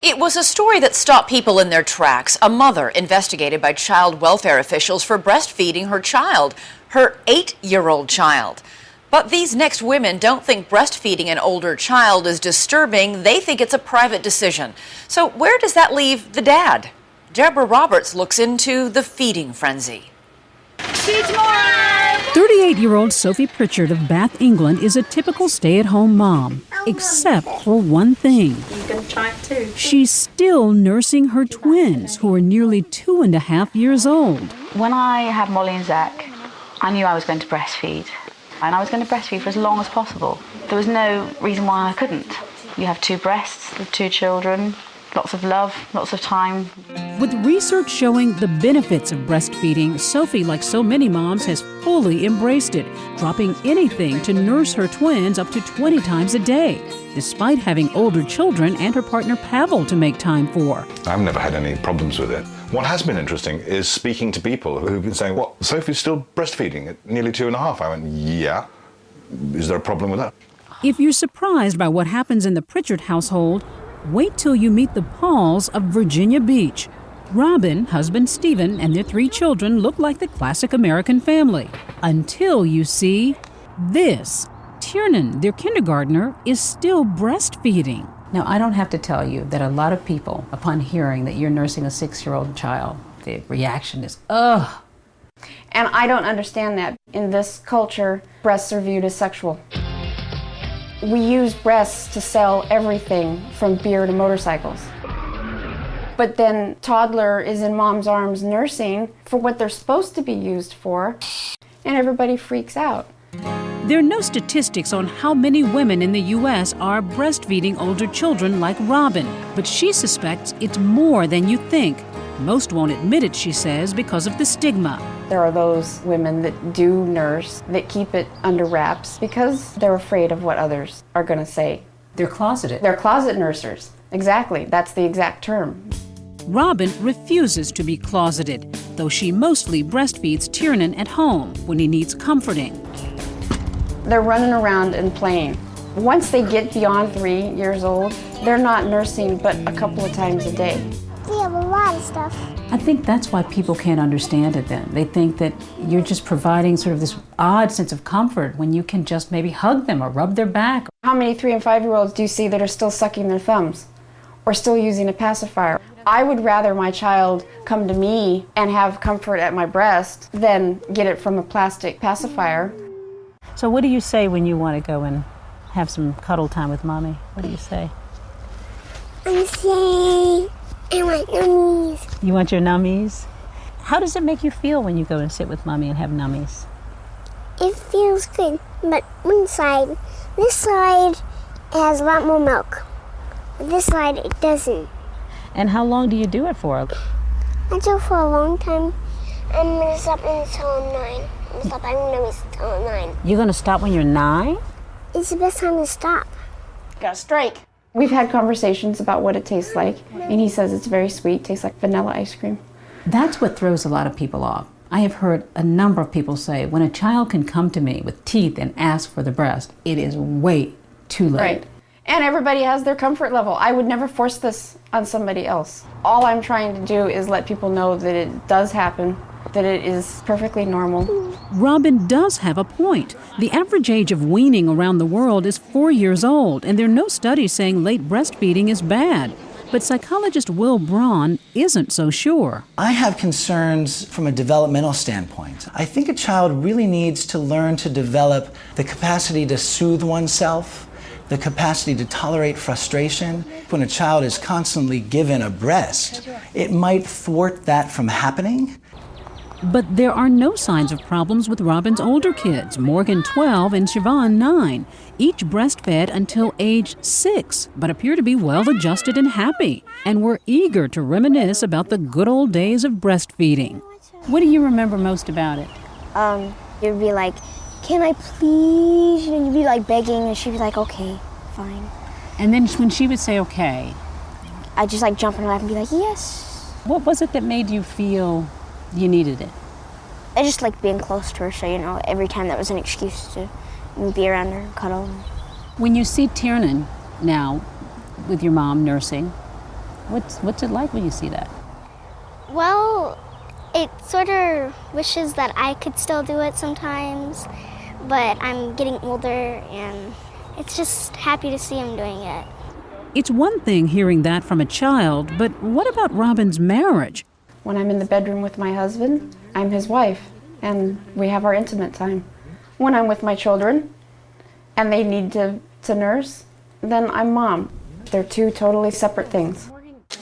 It was a story that stopped people in their tracks. A mother investigated by child welfare officials for breastfeeding her child, her 8-year-old child. But these next women don't think breastfeeding an older child is disturbing. They think it's a private decision. So where does that leave the dad? Deborah Roberts looks into the feeding frenzy. 38-year-old Sophie Pritchard of Bath, England is a typical stay-at-home mom, except for one thing. You can try it too. She's still nursing her twins, who are nearly 2.5 years old. When I had Molly and Zach, I knew I was going to breastfeed. And I was going to breastfeed for as long as possible. There was no reason why I couldn't. You have 2 breasts with 2 children, lots of love, lots of time. With research showing the benefits of breastfeeding, Sophie, like so many moms, has fully embraced it, dropping anything to nurse her twins up to 20 times a day, despite having older children and her partner Pavel to make time for. I've never had any problems with it. What has been interesting is speaking to people who've been saying, "What, Sophie's still breastfeeding at nearly 2.5?" I went, "Yeah. Is there a problem with that?" If you're surprised by what happens in the Pritchard household, wait till you meet the Pauls of Virginia Beach. Robin, husband Stephen, and their 3 children look like the classic American family. Until you see this. Tiernan, their kindergartner, is still breastfeeding. Now, I don't have to tell you that a lot of people, upon hearing that you're nursing a 6-year-old child, the reaction is, ugh. And I don't understand that. In this culture, breasts are viewed as sexual. We use breasts to sell everything from beer to motorcycles. But then toddler is in mom's arms nursing for what they're supposed to be used for, and everybody freaks out. There are no statistics on how many women in the U.S. are breastfeeding older children like Robin, but she suspects it's more than you think. Most won't admit it, she says, because of the stigma. There are those women that do nurse, that keep it under wraps because they're afraid of what others are going to say. They're closeted. They're closet nursers. Exactly. That's the exact term. Robin refuses to be closeted, though she mostly breastfeeds Tiernan at home when he needs comforting. They're running around and playing. Once they get beyond 3 years old, they're not nursing but a couple of times a day. We have a lot of stuff. I think that's why people can't understand it then. They think that you're just providing sort of this odd sense of comfort when you can just maybe hug them or rub their back. How many 3- and 5-year-olds do you see that are still sucking their thumbs or still using a pacifier? I would rather my child come to me and have comfort at my breast than get it from a plastic pacifier. So what do you say when you want to go and have some cuddle time with mommy? What do you say? I'm saying I want nummies. You want your nummies? How does it make you feel when you go and sit with mommy and have nummies? It feels good, but this side has a lot more milk. This side it doesn't. And how long do you do it for? I do it for a long time. I'm gonna stop until I'm 9. I'm gonna stop having nummies until I'm 9. You're going to stop when you're 9? It's the best time to stop. Got a strike. We've had conversations about what it tastes like, and he says it's very sweet, tastes like vanilla ice cream. That's what throws a lot of people off. I have heard a number of people say, when a child can come to me with teeth and ask for the breast, it is way too late. Right. And everybody has their comfort level. I would never force this on somebody else. All I'm trying to do is let people know that it does happen, that it is perfectly normal. Robin does have a point. The average age of weaning around the world is 4 years old, and there are no studies saying late breastfeeding is bad. But psychologist Will Braun isn't so sure. I have concerns from a developmental standpoint. I think a child really needs to learn to develop the capacity to soothe oneself, the capacity to tolerate frustration. When a child is constantly given a breast, it might thwart that from happening. But there are no signs of problems with Robin's older kids, Morgan 12 and Siobhan 9, each breastfed until age 6, but appear to be well-adjusted and happy, and were eager to reminisce about the good old days of breastfeeding. What do you remember most about it? You'd be like, can I please? And you'd be like begging, and she'd be like, okay, fine. And then when she would say, okay, I'd just like jump in her lap and be like, yes. what was it that made you feel you needed it? I just like being close to her, so every time that was an excuse to be around her and cuddle. When you see Tiernan now with your mom nursing, What's it like when you see that? Well, it sort of wishes that I could still do it sometimes, but I'm getting older and it's just happy to see him doing it. It's one thing hearing that from a child, but what about Robin's marriage? When I'm in the bedroom with my husband, I'm his wife, and we have our intimate time. When I'm with my children and they need to nurse, then I'm mom. They're two totally separate things.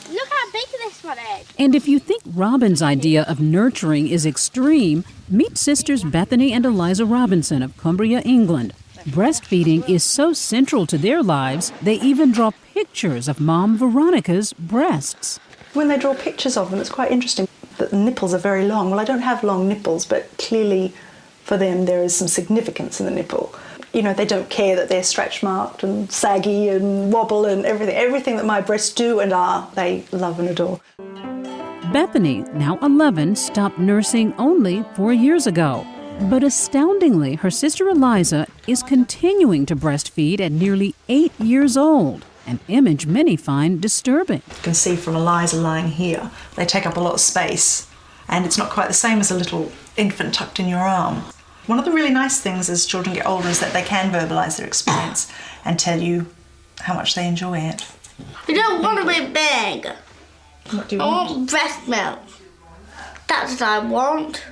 Look how big this one is. And if you think Robin's idea of nurturing is extreme, meet sisters Bethany and Eliza Robinson of Cumbria, England. Breastfeeding is so central to their lives, they even draw pictures of Mom Veronica's breasts. When they draw pictures of them, it's quite interesting that the nipples are very long. Well, I don't have long nipples, but clearly for them there is some significance in the nipple. You know, they don't care that they're stretch marked and saggy and wobble and everything. Everything that my breasts do and are, they love and adore. Bethany, now 11, stopped nursing only 4 years ago. But astoundingly, her sister Eliza is continuing to breastfeed at nearly 8 years old, an image many find disturbing. You can see from Eliza lying here, they take up a lot of space, and it's not quite the same as a little infant tucked in your arm. One of the really nice things as children get older is that they can verbalise their experience and tell you how much they enjoy it. I don't want to be big. What do you I want? want breast milk. That's what I want.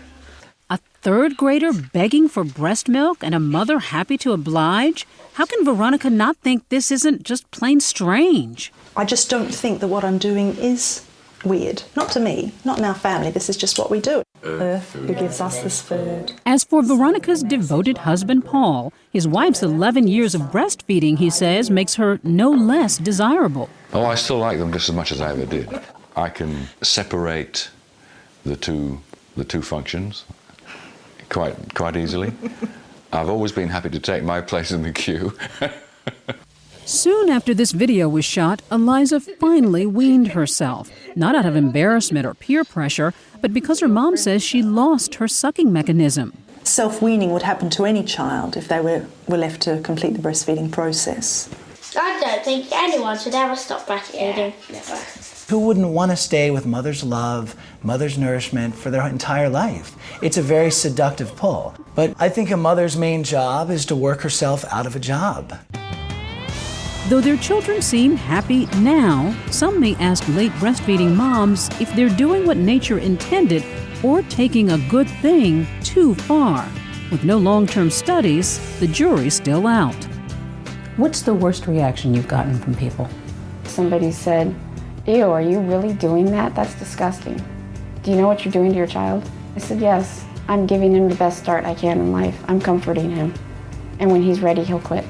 A third grader begging for breast milk and a mother happy to oblige? How can Veronica not think this isn't just plain strange? I just don't think that what I'm doing is weird. Not to me, not in our family. This is just what we do. Earth, who gives us this food. As for Veronica's devoted husband, Paul, his wife's 11 years of breastfeeding, he says, makes her no less desirable. Oh, I still like them just as much as I ever did. I can separate the two functions quite easily. I've always been happy to take my place in the queue. Soon after this video was shot, Eliza finally weaned herself, not out of embarrassment or peer pressure, but because her mom says she lost her sucking mechanism. Self-weaning would happen to any child if they were left to complete the breastfeeding process. I don't think anyone should ever stop breastfeeding. Never. Who wouldn't want to stay with mother's love, mother's nourishment for their entire life? It's a very seductive pull. But I think a mother's main job is to work herself out of a job. Though their children seem happy now, some may ask late breastfeeding moms if they're doing what nature intended or taking a good thing too far. With no long-term studies, the jury's still out. What's the worst reaction you've gotten from people? Somebody said, "Ew, are you really doing that? That's disgusting. Do you know what you're doing to your child?" I said, "Yes, I'm giving him the best start I can in life. I'm comforting him. And when he's ready, he'll quit."